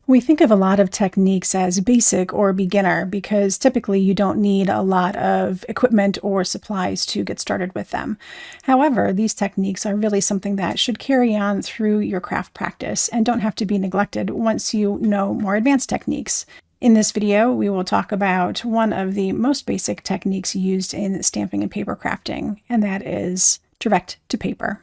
We think of a lot of techniques as basic or beginner because typically you don't need a lot of equipment or supplies to get started with them. However, these techniques are really something that should carry on through your craft practice and don't have to be neglected once you know more advanced techniques. In this video, we will talk about one of the most basic techniques used in stamping and paper crafting, and that is direct to paper.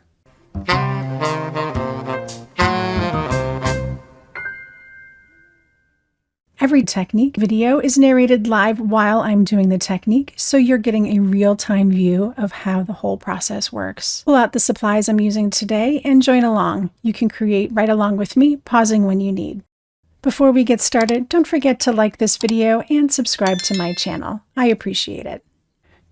Every technique video is narrated live while I'm doing the technique, so you're getting a real-time view of how the whole process works. Pull out the supplies I'm using today and join along. You can create right along with me, pausing when you need. Before we get started, don't forget to like this video and subscribe to my channel. I appreciate it.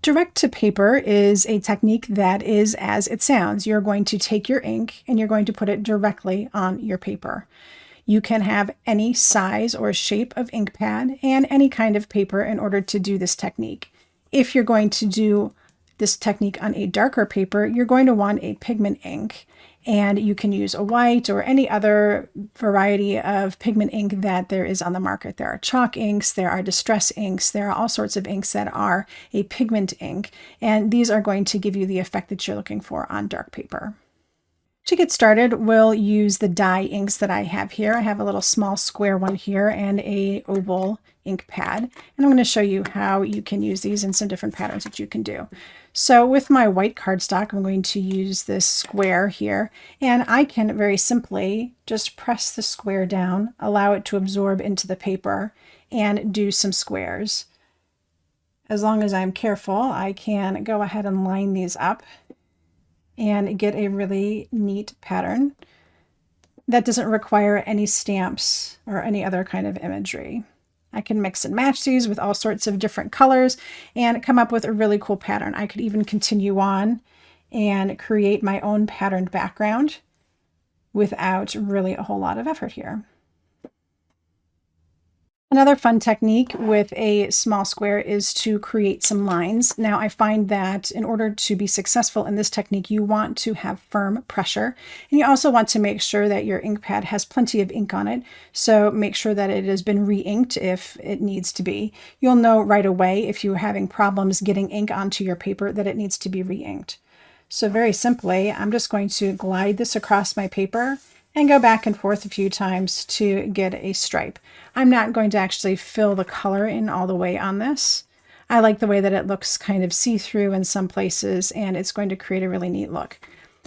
Direct to paper is a technique that is as it sounds. You're going to take your ink and you're going to put it directly on your paper. You can have any size or shape of ink pad and any kind of paper in order to do this technique. If you're going to do this technique on a darker paper, you're going to want a pigment ink, and you can use a white or any other variety of pigment ink that there is on the market. There are chalk inks, there are distress inks, there are all sorts of inks that are a pigment ink, and these are going to give you the effect that you're looking for on dark paper. To get started, we'll use the dye inks that I have here. I have a little small square one here and a oval ink pad. And I'm going to show you how you can use these in some different patterns that you can do. So with my white cardstock, I'm going to use this square here, and I can very simply just press the square down, allow it to absorb into the paper, and do some squares. As long as I'm careful, I can go ahead and line these up and get a really neat pattern that doesn't require any stamps or any other kind of imagery. I can mix and match these with all sorts of different colors and come up with a really cool pattern. I could even continue on and create my own patterned background without really a whole lot of effort here. Another fun technique with a small square is to create some lines. Now, I find that in order to be successful in this technique, you want to have firm pressure, and you also want to make sure that your ink pad has plenty of ink on it. So make sure that it has been re-inked if it needs to be. You'll know right away if you're having problems getting ink onto your paper that it needs to be re-inked. So very simply, I'm just going to glide this across my paper and go back and forth a few times to get a stripe. I'm not going to actually fill the color in all the way on this. I like the way that it looks kind of see-through in some places, and it's going to create a really neat look.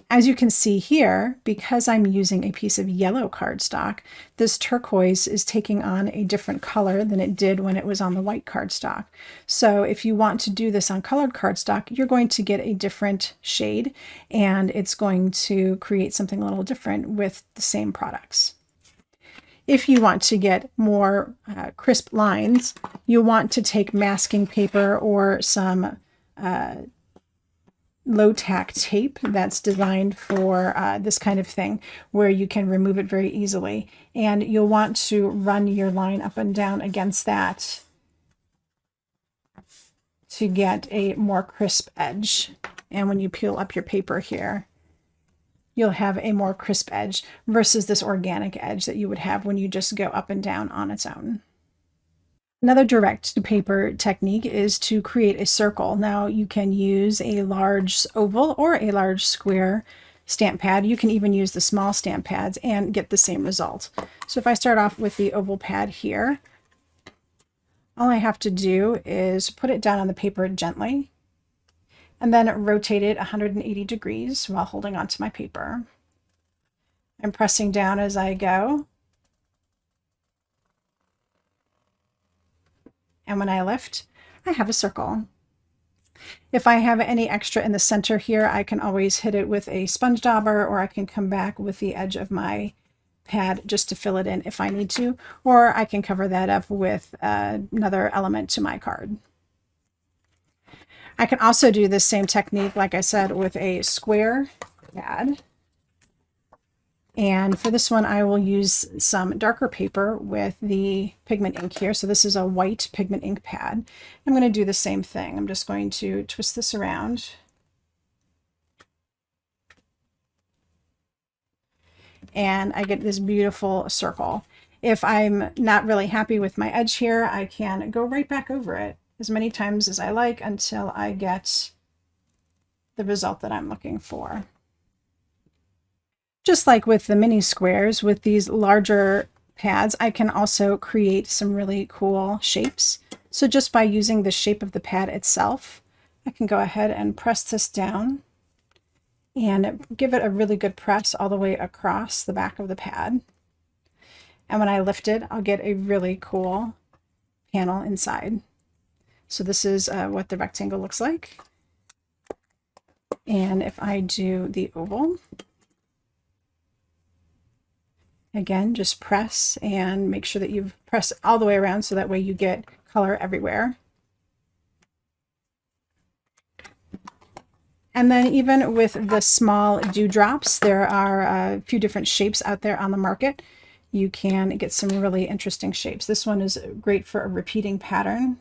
As you can see here, because I'm using a piece of yellow cardstock, this turquoise is taking on a different color than it did when it was on the white cardstock. So if you want to do this on colored cardstock, you're going to get a different shade, and it's going to create something a little different with the same products. If you want to get more crisp lines, you'll want to take masking paper or some low-tack tape that's designed for this kind of thing, where you can remove it very easily. And you'll want to run your line up and down against that to get a more crisp edge. And when you peel up your paper here, you'll have a more crisp edge versus this organic edge that you would have when you just go up and down on its own. Another direct to paper technique is to create a circle. Now you can use a large oval or a large square stamp pad. You can even use the small stamp pads and get the same result. So if I start off with the oval pad here, all I have to do is put it down on the paper gently and then rotate it 180 degrees while holding onto my paper. I'm pressing down as I go. And when I lift, I have a circle. If I have any extra in the center here, I can always hit it with a sponge dauber, or I can come back with the edge of my pad just to fill it in if I need to, or I can cover that up with another element to my card. I can also do this same technique, like I said, with a square pad. And for this one, I will use some darker paper with the pigment ink here. So this is a white pigment ink pad. I'm going to do the same thing. I'm just going to twist this around. And I get this beautiful circle. If I'm not really happy with my edge here, I can go right back over it as many times as I like until I get the result that I'm looking for. Just like with the mini squares, with these larger pads, I can also create some really cool shapes. So just by using the shape of the pad itself, I can go ahead and press this down and give it a really good press all the way across the back of the pad. And when I lift it, I'll get a really cool panel inside. So this is what the rectangle looks like. And if I do the oval, again, just press and make sure that you've pressed all the way around so that way you get color everywhere. And then even with the small dewdrops, there are a few different shapes out there on the market. You can get some really interesting shapes. This one is great for a repeating pattern.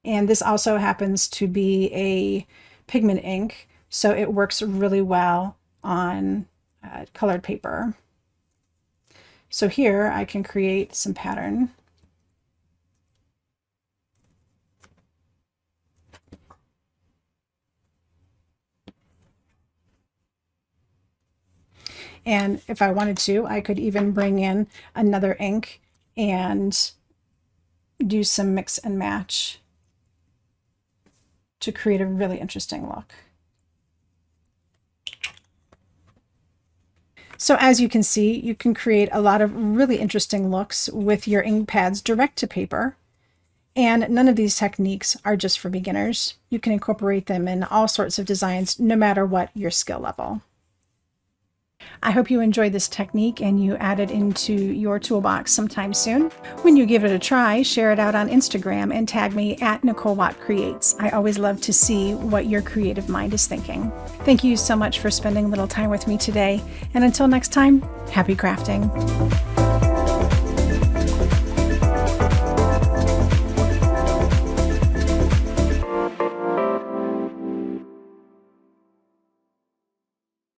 And this also happens to be a pigment ink, so it works really well on colored paper. So here I can create some pattern. And if I wanted to, I could even bring in another ink and do some mix and match to create a really interesting look. So as you can see, you can create a lot of really interesting looks with your ink pads direct to paper. And none of these techniques are just for beginners. You can incorporate them in all sorts of designs, no matter what your skill level. I hope you enjoyed this technique and you add it into your toolbox sometime soon. When you give it a try, share it out on Instagram and tag me at Nicole Watt Creates. I always love to see what your creative mind is thinking. Thank you so much for spending a little time with me today. And until next time, happy crafting.